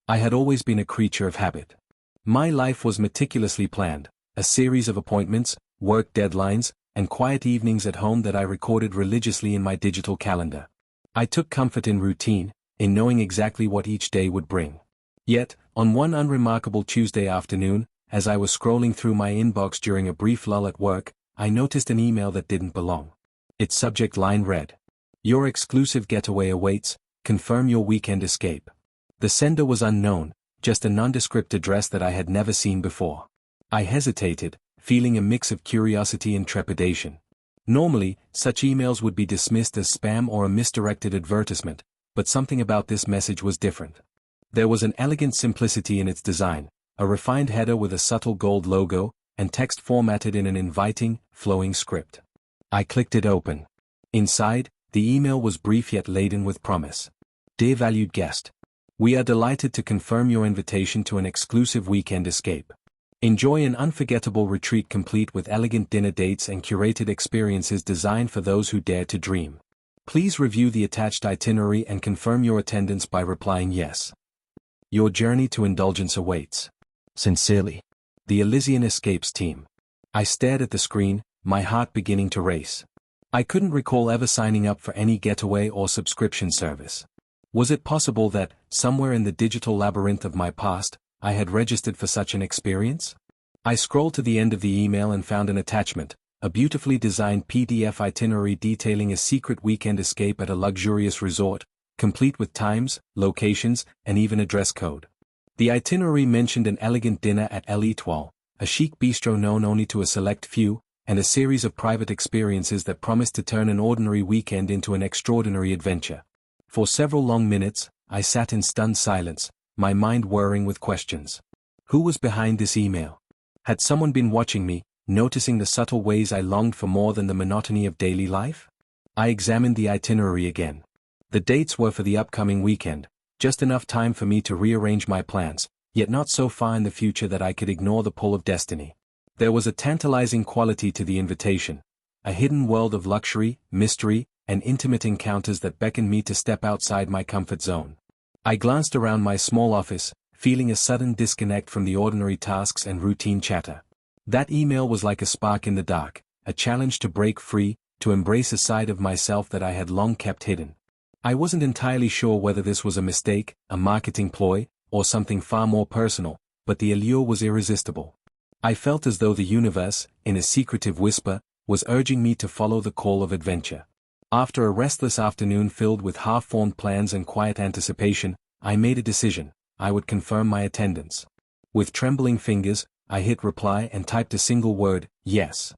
I had always been a creature of habit. My life was meticulously planned, a series of appointments, work deadlines, and quiet evenings at home that I recorded religiously in my digital calendar. I took comfort in routine, in knowing exactly what each day would bring. Yet, on one unremarkable Tuesday afternoon, as I was scrolling through my inbox during a brief lull at work, I noticed an email that didn't belong. Its subject line read, "Your exclusive getaway awaits, confirm your weekend escape." The sender was unknown, just a nondescript address that I had never seen before. I hesitated, feeling a mix of curiosity and trepidation. Normally, such emails would be dismissed as spam or a misdirected advertisement, but something about this message was different. There was an elegant simplicity in its design, a refined header with a subtle gold logo, and text formatted in an inviting, flowing script. I clicked it open. Inside, the email was brief yet laden with promise. "Dear valued guest, we are delighted to confirm your invitation to an exclusive weekend escape. Enjoy an unforgettable retreat complete with elegant dinner dates and curated experiences designed for those who dare to dream. Please review the attached itinerary and confirm your attendance by replying yes. Your journey to indulgence awaits. Sincerely, the Elysian Escapes team." I stared at the screen, my heart beginning to race. I couldn't recall ever signing up for any getaway or subscription service. Was it possible that, somewhere in the digital labyrinth of my past, I had registered for such an experience? I scrolled to the end of the email and found an attachment, a beautifully designed PDF itinerary detailing a secret weekend escape at a luxurious resort, complete with times, locations, and even a dress code. The itinerary mentioned an elegant dinner at L'Etoile, a chic bistro known only to a select few, and a series of private experiences that promised to turn an ordinary weekend into an extraordinary adventure. For several long minutes, I sat in stunned silence, my mind whirring with questions. Who was behind this email? Had someone been watching me, noticing the subtle ways I longed for more than the monotony of daily life? I examined the itinerary again. The dates were for the upcoming weekend, just enough time for me to rearrange my plans, yet not so far in the future that I could ignore the pull of destiny. There was a tantalizing quality to the invitation, a hidden world of luxury, mystery, and intimate encounters that beckoned me to step outside my comfort zone. I glanced around my small office, feeling a sudden disconnect from the ordinary tasks and routine chatter. That email was like a spark in the dark, a challenge to break free, to embrace a side of myself that I had long kept hidden. I wasn't entirely sure whether this was a mistake, a marketing ploy, or something far more personal, but the allure was irresistible. I felt as though the universe, in a secretive whisper, was urging me to follow the call of adventure. After a restless afternoon filled with half-formed plans and quiet anticipation, I made a decision: I would confirm my attendance. With trembling fingers, I hit reply and typed a single word, yes.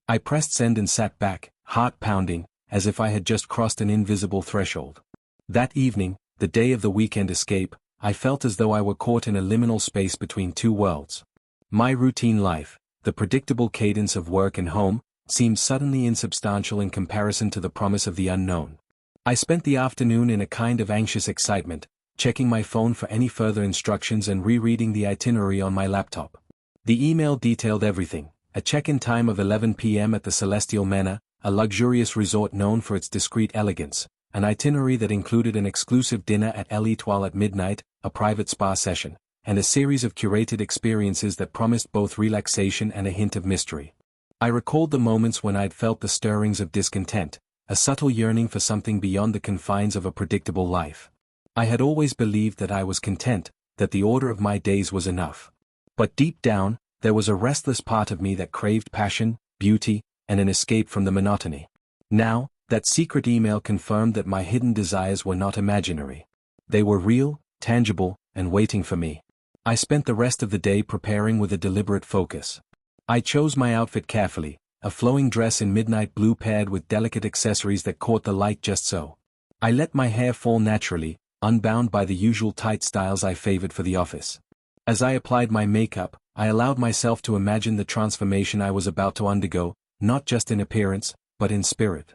I pressed send and sat back, heart pounding, as if I had just crossed an invisible threshold. That evening, the day of the weekend escape, I felt as though I were caught in a liminal space between two worlds. My routine life, the predictable cadence of work and home, seemed suddenly insubstantial in comparison to the promise of the unknown. I spent the afternoon in a kind of anxious excitement, checking my phone for any further instructions and rereading the itinerary on my laptop. The email detailed everything: a check-in time of 11 p.m. at the Celestial Manor, a luxurious resort known for its discreet elegance, an itinerary that included an exclusive dinner at L'Etoile at midnight, a private spa session, and a series of curated experiences that promised both relaxation and a hint of mystery. I recalled the moments when I'd felt the stirrings of discontent, a subtle yearning for something beyond the confines of a predictable life. I had always believed that I was content, that the order of my days was enough. But deep down, there was a restless part of me that craved passion, beauty, and an escape from the monotony. Now, that secret email confirmed that my hidden desires were not imaginary. They were real, tangible, and waiting for me. I spent the rest of the day preparing with a deliberate focus. I chose my outfit carefully, a flowing dress in midnight blue paired with delicate accessories that caught the light just so. I let my hair fall naturally, unbound by the usual tight styles I favored for the office. As I applied my makeup, I allowed myself to imagine the transformation I was about to undergo, not just in appearance, but in spirit.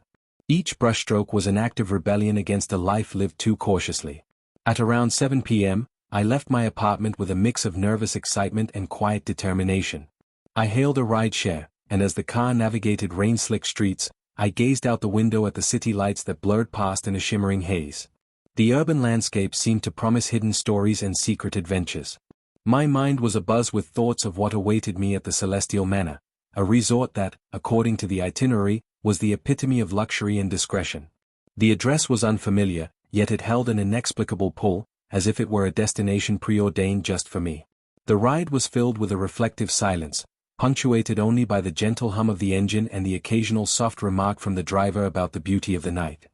Each brushstroke was an act of rebellion against a life lived too cautiously. At around 7 p.m., I left my apartment with a mix of nervous excitement and quiet determination. I hailed a rideshare, and as the car navigated rain-slicked streets, I gazed out the window at the city lights that blurred past in a shimmering haze. The urban landscape seemed to promise hidden stories and secret adventures. My mind was abuzz with thoughts of what awaited me at the Celestial Manor, a resort that, according to the itinerary, was the epitome of luxury and discretion. The address was unfamiliar, yet it held an inexplicable pull, as if it were a destination preordained just for me. The ride was filled with a reflective silence, punctuated only by the gentle hum of the engine and the occasional soft remark from the driver about the beauty of the night.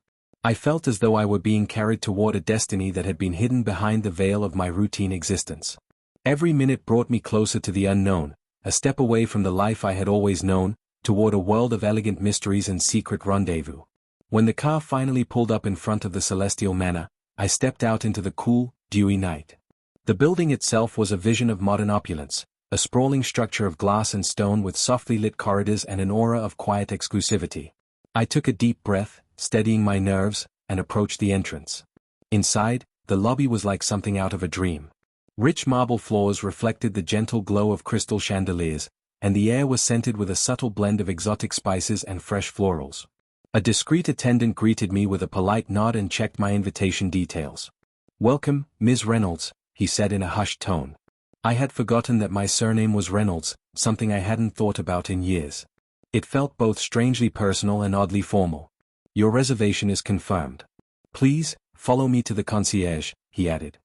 I felt as though I were being carried toward a destiny that had been hidden behind the veil of my routine existence. Every minute brought me closer to the unknown, a step away from the life I had always known, toward a world of elegant mysteries and secret rendezvous. When the car finally pulled up in front of the Celestial Manor, I stepped out into the cool, dewy night. The building itself was a vision of modern opulence, a sprawling structure of glass and stone with softly lit corridors and an aura of quiet exclusivity. I took a deep breath, steadying my nerves, and approached the entrance. Inside, the lobby was like something out of a dream. Rich marble floors reflected the gentle glow of crystal chandeliers, and the air was scented with a subtle blend of exotic spices and fresh florals. A discreet attendant greeted me with a polite nod and checked my invitation details. "Welcome, Ms. Reynolds," he said in a hushed tone. I had forgotten that my surname was Reynolds, something I hadn't thought about in years. It felt both strangely personal and oddly formal. "Your reservation is confirmed. Please, follow me to the concierge," he added.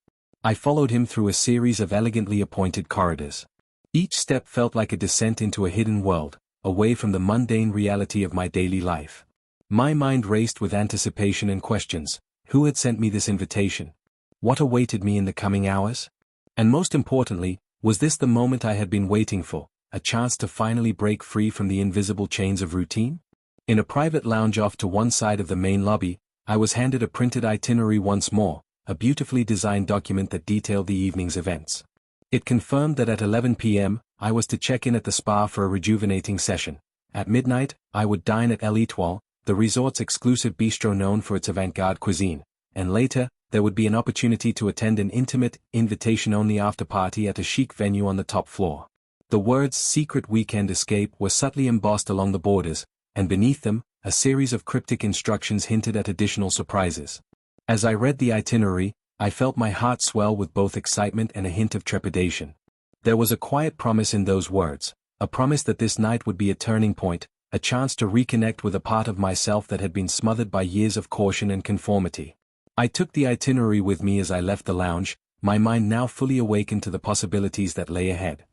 I followed him through a series of elegantly appointed corridors. Each step felt like a descent into a hidden world, away from the mundane reality of my daily life. My mind raced with anticipation and questions. Who had sent me this invitation? What awaited me in the coming hours? And most importantly, was this the moment I had been waiting for, a chance to finally break free from the invisible chains of routine? In a private lounge off to one side of the main lobby, I was handed a printed itinerary once more, a beautifully designed document that detailed the evening's events. It confirmed that at 11 p.m., I was to check in at the spa for a rejuvenating session. At midnight, I would dine at L'Etoile, the resort's exclusive bistro known for its avant-garde cuisine, and later, there would be an opportunity to attend an intimate, invitation-only after-party at a chic venue on the top floor. The words "Secret Weekend Escape" were subtly embossed along the borders, and beneath them, a series of cryptic instructions hinted at additional surprises. As I read the itinerary, I felt my heart swell with both excitement and a hint of trepidation. There was a quiet promise in those words, a promise that this night would be a turning point, a chance to reconnect with a part of myself that had been smothered by years of caution and conformity. I took the itinerary with me as I left the lounge, my mind now fully awakened to the possibilities that lay ahead.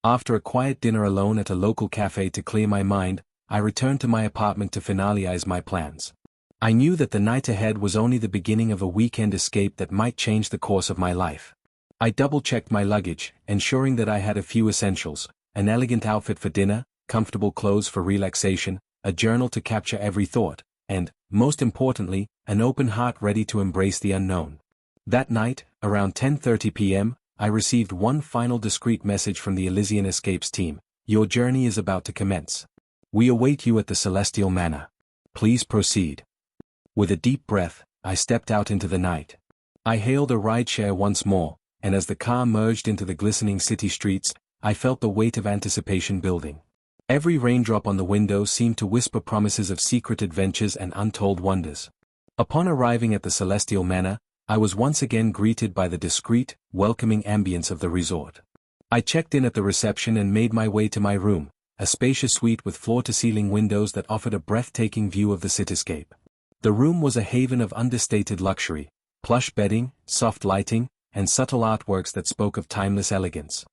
After a quiet dinner alone at a local cafe to clear my mind, I returned to my apartment to finalize my plans. I knew that the night ahead was only the beginning of a weekend escape that might change the course of my life. I double-checked my luggage, ensuring that I had a few essentials, an elegant outfit for dinner, comfortable clothes for relaxation, a journal to capture every thought, and, most importantly, an open heart ready to embrace the unknown. That night, around 10:30 p.m., I received one final discreet message from the Elysian Escapes team. "Your journey is about to commence. We await you at the Celestial Manor. Please proceed." With a deep breath, I stepped out into the night. I hailed a rideshare once more, and as the car merged into the glistening city streets, I felt the weight of anticipation building. Every raindrop on the window seemed to whisper promises of secret adventures and untold wonders. Upon arriving at the Celestial Manor, I was once again greeted by the discreet, welcoming ambience of the resort. I checked in at the reception and made my way to my room, a spacious suite with floor-to-ceiling windows that offered a breathtaking view of the cityscape. The room was a haven of understated luxury, plush bedding, soft lighting, and subtle artworks that spoke of timeless elegance.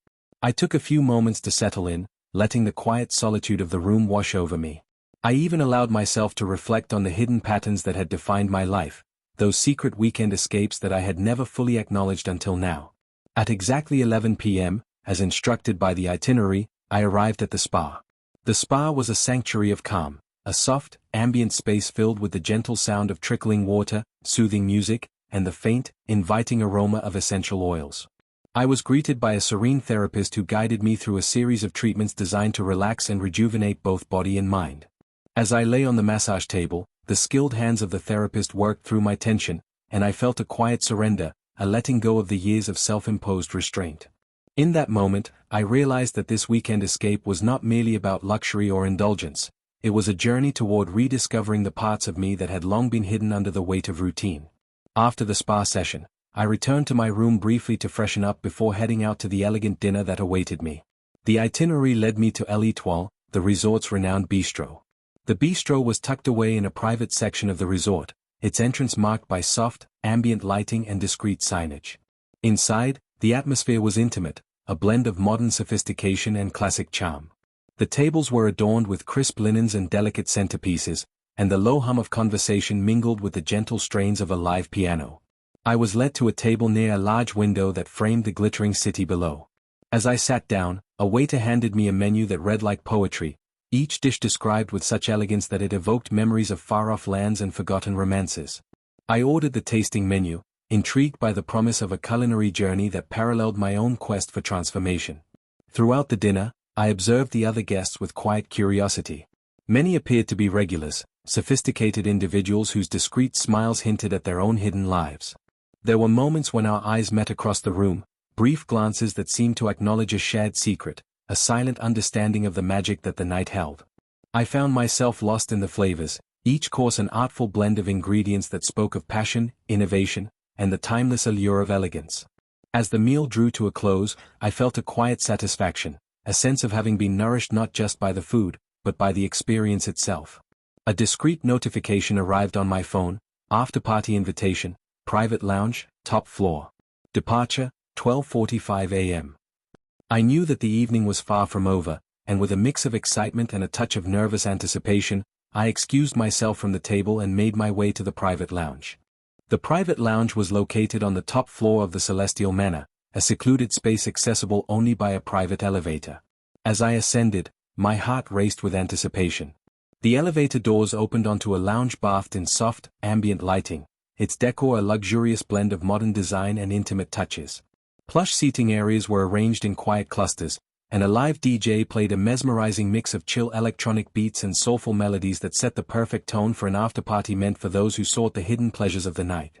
I took a few moments to settle in, letting the quiet solitude of the room wash over me. I even allowed myself to reflect on the hidden patterns that had defined my life, those secret weekend escapes that I had never fully acknowledged until now. At exactly 11 p.m., as instructed by the itinerary, I arrived at the spa. The spa was a sanctuary of calm, a soft, ambient space filled with the gentle sound of trickling water, soothing music, and the faint, inviting aroma of essential oils. I was greeted by a serene therapist who guided me through a series of treatments designed to relax and rejuvenate both body and mind. As I lay on the massage table, the skilled hands of the therapist worked through my tension, and I felt a quiet surrender, a letting go of the years of self-imposed restraint. In that moment, I realized that this weekend escape was not merely about luxury or indulgence. It was a journey toward rediscovering the parts of me that had long been hidden under the weight of routine. After the spa session, I returned to my room briefly to freshen up before heading out to the elegant dinner that awaited me. The itinerary led me to L'Étoile, the resort's renowned bistro. The bistro was tucked away in a private section of the resort, its entrance marked by soft, ambient lighting and discreet signage. Inside, the atmosphere was intimate, a blend of modern sophistication and classic charm. The tables were adorned with crisp linens and delicate centerpieces, and the low hum of conversation mingled with the gentle strains of a live piano. I was led to a table near a large window that framed the glittering city below. As I sat down, a waiter handed me a menu that read like poetry, each dish described with such elegance that it evoked memories of far-off lands and forgotten romances. I ordered the tasting menu, intrigued by the promise of a culinary journey that paralleled my own quest for transformation. Throughout the dinner, I observed the other guests with quiet curiosity. Many appeared to be regulars, sophisticated individuals whose discreet smiles hinted at their own hidden lives. There were moments when our eyes met across the room, brief glances that seemed to acknowledge a shared secret, a silent understanding of the magic that the night held. I found myself lost in the flavors, each course an artful blend of ingredients that spoke of passion, innovation, and the timeless allure of elegance. As the meal drew to a close, I felt a quiet satisfaction, a sense of having been nourished not just by the food, but by the experience itself. A discreet notification arrived on my phone: after-party invitation, private lounge, top floor. Departure, 12:45 a.m. I knew that the evening was far from over, and with a mix of excitement and a touch of nervous anticipation, I excused myself from the table and made my way to the private lounge. The private lounge was located on the top floor of the Celestial Manor, a secluded space accessible only by a private elevator. As I ascended, my heart raced with anticipation. The elevator doors opened onto a lounge bathed in soft, ambient lighting, its decor a luxurious blend of modern design and intimate touches. Plush seating areas were arranged in quiet clusters, and a live DJ played a mesmerizing mix of chill electronic beats and soulful melodies that set the perfect tone for an after-party meant for those who sought the hidden pleasures of the night.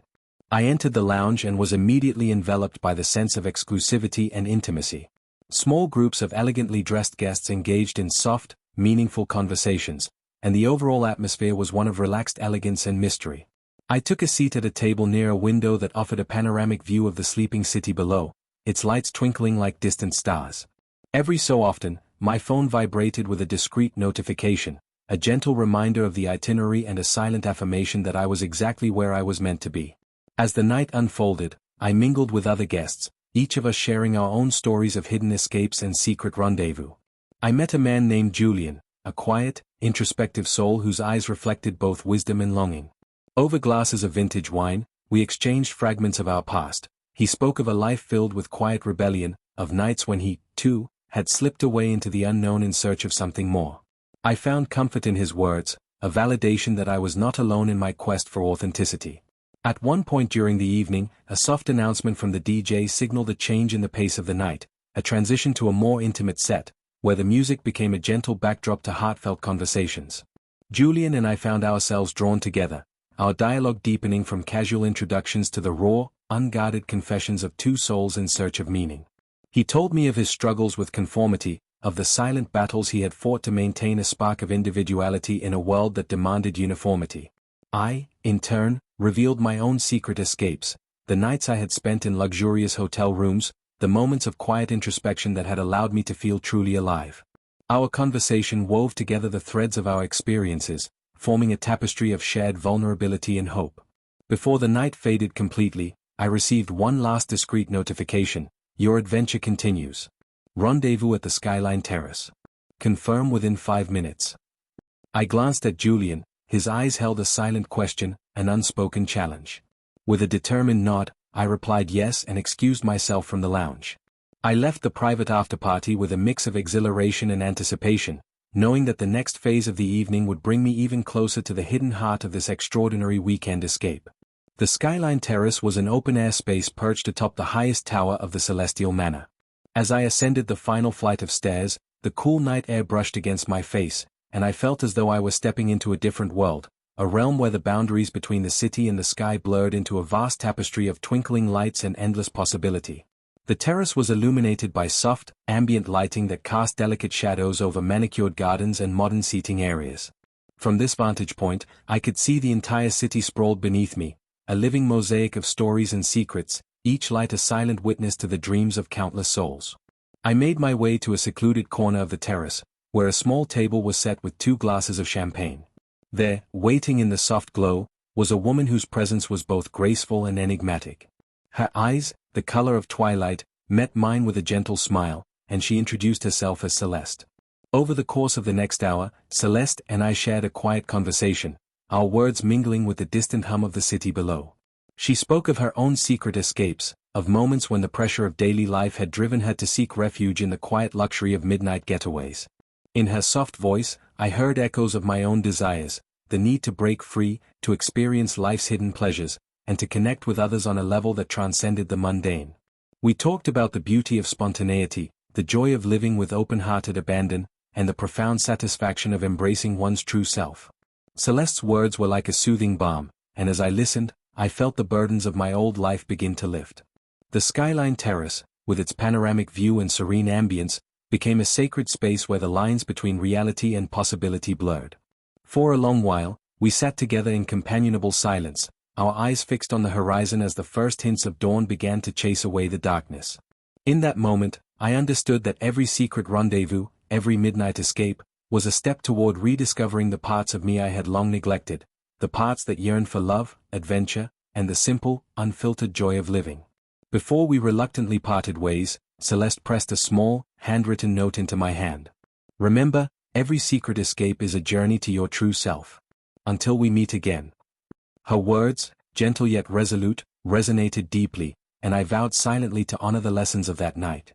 I entered the lounge and was immediately enveloped by the sense of exclusivity and intimacy. Small groups of elegantly dressed guests engaged in soft, meaningful conversations, and the overall atmosphere was one of relaxed elegance and mystery. I took a seat at a table near a window that offered a panoramic view of the sleeping city below, its lights twinkling like distant stars. Every so often, my phone vibrated with a discreet notification, a gentle reminder of the itinerary and a silent affirmation that I was exactly where I was meant to be. As the night unfolded, I mingled with other guests, each of us sharing our own stories of hidden escapes and secret rendezvous. I met a man named Julian, a quiet, introspective soul whose eyes reflected both wisdom and longing. Over glasses of vintage wine, we exchanged fragments of our past. He spoke of a life filled with quiet rebellion, of nights when he, too, had slipped away into the unknown in search of something more. I found comfort in his words, a validation that I was not alone in my quest for authenticity. At one point during the evening, a soft announcement from the DJ signaled a change in the pace of the night, a transition to a more intimate set, where the music became a gentle backdrop to heartfelt conversations. Julian and I found ourselves drawn together, our dialogue deepening from casual introductions to the raw, unguarded confessions of two souls in search of meaning. He told me of his struggles with conformity, of the silent battles he had fought to maintain a spark of individuality in a world that demanded uniformity. I, in turn, revealed my own secret escapes, the nights I had spent in luxurious hotel rooms, the moments of quiet introspection that had allowed me to feel truly alive. Our conversation wove together the threads of our experiences, forming a tapestry of shared vulnerability and hope. Before the night faded completely, I received one last discreet notification: your adventure continues. Rendezvous at the Skyline Terrace. Confirm within 5 minutes. I glanced at Julian, his eyes held a silent question, an unspoken challenge. With a determined nod, I replied yes and excused myself from the lounge. I left the private afterparty with a mix of exhilaration and anticipation, knowing that the next phase of the evening would bring me even closer to the hidden heart of this extraordinary weekend escape. The Skyline Terrace was an open-air space perched atop the highest tower of the Celestial Manor. As I ascended the final flight of stairs, the cool night air brushed against my face, and I felt as though I was stepping into a different world, a realm where the boundaries between the city and the sky blurred into a vast tapestry of twinkling lights and endless possibility. The terrace was illuminated by soft, ambient lighting that cast delicate shadows over manicured gardens and modern seating areas. From this vantage point, I could see the entire city sprawled beneath me, a living mosaic of stories and secrets, each light a silent witness to the dreams of countless souls. I made my way to a secluded corner of the terrace, where a small table was set with 2 glasses of champagne. There, waiting in the soft glow, was a woman whose presence was both graceful and enigmatic. Her eyes, the color of twilight, met mine with a gentle smile, and she introduced herself as Celeste. Over the course of the next hour, Celeste and I shared a quiet conversation, our words mingling with the distant hum of the city below. She spoke of her own secret escapes, of moments when the pressure of daily life had driven her to seek refuge in the quiet luxury of midnight getaways. In her soft voice, I heard echoes of my own desires, the need to break free, to experience life's hidden pleasures, and to connect with others on a level that transcended the mundane. We talked about the beauty of spontaneity, the joy of living with open-hearted abandon, and the profound satisfaction of embracing one's true self. Celeste's words were like a soothing balm, and as I listened, I felt the burdens of my old life begin to lift. The Skyline Terrace, with its panoramic view and serene ambience, became a sacred space where the lines between reality and possibility blurred. For a long while, we sat together in companionable silence, our eyes fixed on the horizon as the first hints of dawn began to chase away the darkness. In that moment, I understood that every secret rendezvous, every midnight escape, was a step toward rediscovering the parts of me I had long neglected, the parts that yearned for love, adventure, and the simple, unfiltered joy of living. Before we reluctantly parted ways, Celeste pressed a small, handwritten note into my hand. Remember, every secret escape is a journey to your true self. Until we meet again. Her words, gentle yet resolute, resonated deeply, and I vowed silently to honor the lessons of that night.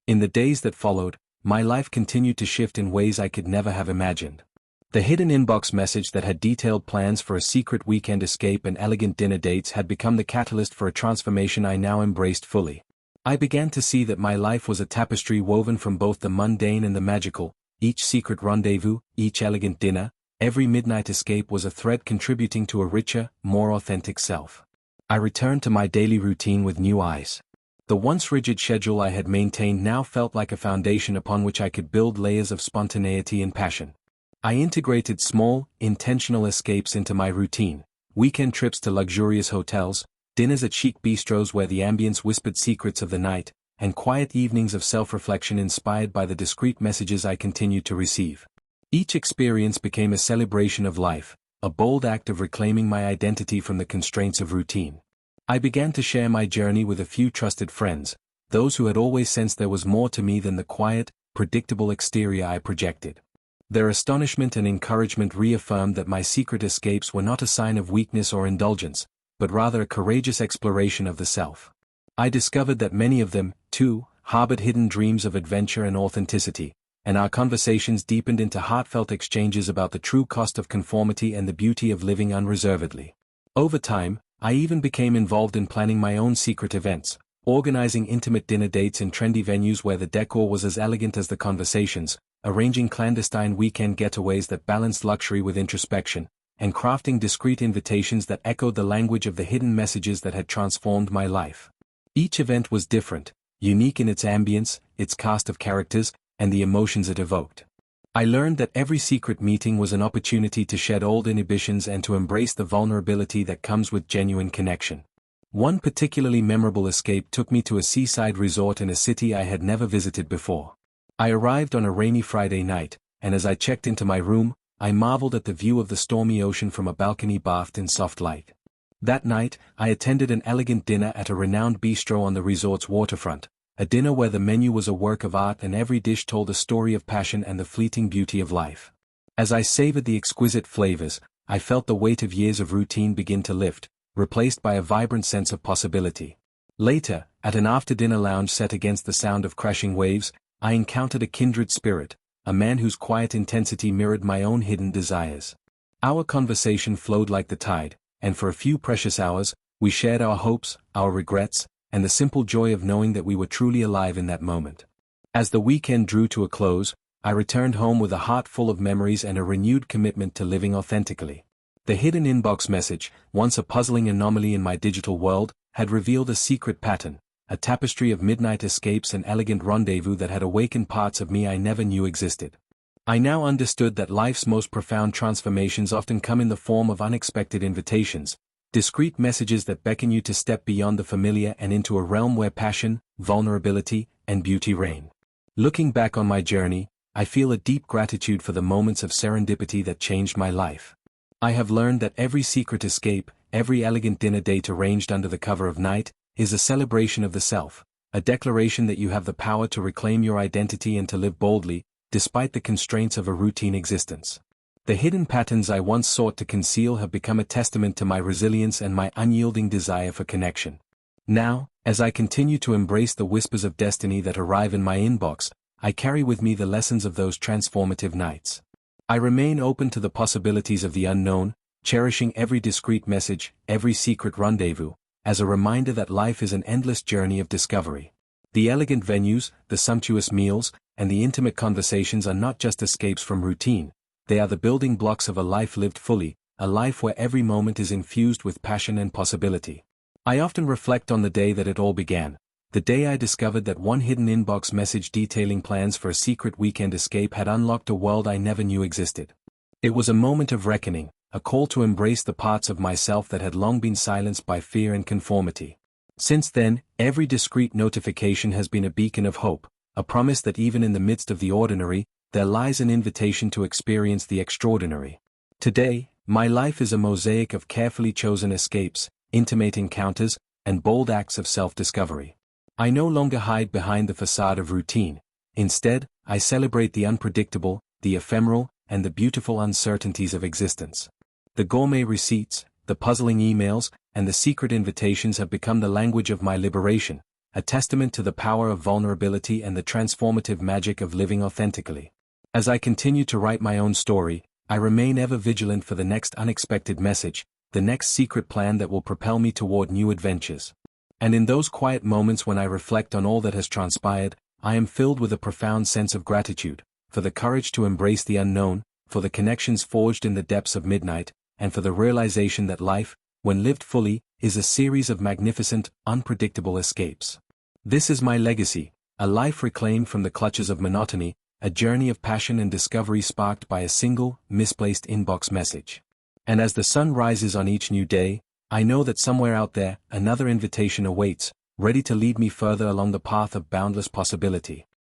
In the days that followed, my life continued to shift in ways I could never have imagined. The hidden inbox message that had detailed plans for a secret weekend escape and elegant dinner dates had become the catalyst for a transformation I now embraced fully. I began to see that my life was a tapestry woven from both the mundane and the magical, each secret rendezvous, each elegant dinner, every midnight escape was a thread contributing to a richer, more authentic self. I returned to my daily routine with new eyes. The once rigid schedule I had maintained now felt like a foundation upon which I could build layers of spontaneity and passion. I integrated small, intentional escapes into my routine, weekend trips to luxurious hotels, dinners at chic bistros where the ambience whispered secrets of the night, and quiet evenings of self-reflection inspired by the discreet messages I continued to receive. Each experience became a celebration of life, a bold act of reclaiming my identity from the constraints of routine. I began to share my journey with a few trusted friends, those who had always sensed there was more to me than the quiet, predictable exterior I projected. Their astonishment and encouragement reaffirmed that my secret escapes were not a sign of weakness or indulgence, but rather a courageous exploration of the self. I discovered that many of them, too, harbored hidden dreams of adventure and authenticity, and our conversations deepened into heartfelt exchanges about the true cost of conformity and the beauty of living unreservedly. Over time, I even became involved in planning my own secret events, organizing intimate dinner dates in trendy venues where the decor was as elegant as the conversations, arranging clandestine weekend getaways that balanced luxury with introspection, and crafting discreet invitations that echoed the language of the hidden messages that had transformed my life. Each event was different, unique in its ambience, its cast of characters, and the emotions it evoked. I learned that every secret meeting was an opportunity to shed old inhibitions and to embrace the vulnerability that comes with genuine connection. One particularly memorable escape took me to a seaside resort in a city I had never visited before. I arrived on a rainy Friday night, and as I checked into my room, I marveled at the view of the stormy ocean from a balcony bathed in soft light. That night, I attended an elegant dinner at a renowned bistro on the resort's waterfront, a dinner where the menu was a work of art and every dish told a story of passion and the fleeting beauty of life. As I savored the exquisite flavors, I felt the weight of years of routine begin to lift, replaced by a vibrant sense of possibility. Later, at an after-dinner lounge set against the sound of crashing waves, I encountered a kindred spirit, a man whose quiet intensity mirrored my own hidden desires. Our conversation flowed like the tide, and for a few precious hours, we shared our hopes, our regrets, and the simple joy of knowing that we were truly alive in that moment. As the weekend drew to a close, I returned home with a heart full of memories and a renewed commitment to living authentically. The hidden inbox message, once a puzzling anomaly in my digital world, had revealed a secret pattern, a tapestry of midnight escapes and elegant rendezvous that had awakened parts of me I never knew existed. I now understood that life's most profound transformations often come in the form of unexpected invitations, Discreet messages that beckon you to step beyond the familiar and into a realm where passion, vulnerability, and beauty reign. Looking back on my journey, I feel a deep gratitude for the moments of serendipity that changed my life. I have learned that every secret escape, every elegant dinner date arranged under the cover of night, is a celebration of the self, a declaration that you have the power to reclaim your identity and to live boldly, despite the constraints of a routine existence. The hidden patterns I once sought to conceal have become a testament to my resilience and my unyielding desire for connection. Now, as I continue to embrace the whispers of destiny that arrive in my inbox, I carry with me the lessons of those transformative nights. I remain open to the possibilities of the unknown, cherishing every discreet message, every secret rendezvous, as a reminder that life is an endless journey of discovery. The elegant venues, the sumptuous meals, and the intimate conversations are not just escapes from routine. They are the building blocks of a life lived fully, a life where every moment is infused with passion and possibility. I often reflect on the day that it all began, the day I discovered that one hidden inbox message detailing plans for a secret weekend escape had unlocked a world I never knew existed. It was a moment of reckoning, a call to embrace the parts of myself that had long been silenced by fear and conformity. Since then, every discreet notification has been a beacon of hope, a promise that even in the midst of the ordinary, there lies an invitation to experience the extraordinary. Today, my life is a mosaic of carefully chosen escapes, intimate encounters, and bold acts of self-discovery. I no longer hide behind the facade of routine. Instead, I celebrate the unpredictable, the ephemeral, and the beautiful uncertainties of existence. The gourmet receipts, the puzzling emails, and the secret invitations have become the language of my liberation, a testament to the power of vulnerability and the transformative magic of living authentically. As I continue to write my own story, I remain ever vigilant for the next unexpected message, the next secret plan that will propel me toward new adventures. And in those quiet moments when I reflect on all that has transpired, I am filled with a profound sense of gratitude, for the courage to embrace the unknown, for the connections forged in the depths of midnight, and for the realization that life, when lived fully, is a series of magnificent, unpredictable escapes. This is my legacy, a life reclaimed from the clutches of monotony, a journey of passion and discovery sparked by a single, misplaced inbox message. And as the sun rises on each new day, I know that somewhere out there, another invitation awaits, ready to lead me further along the path of boundless possibility.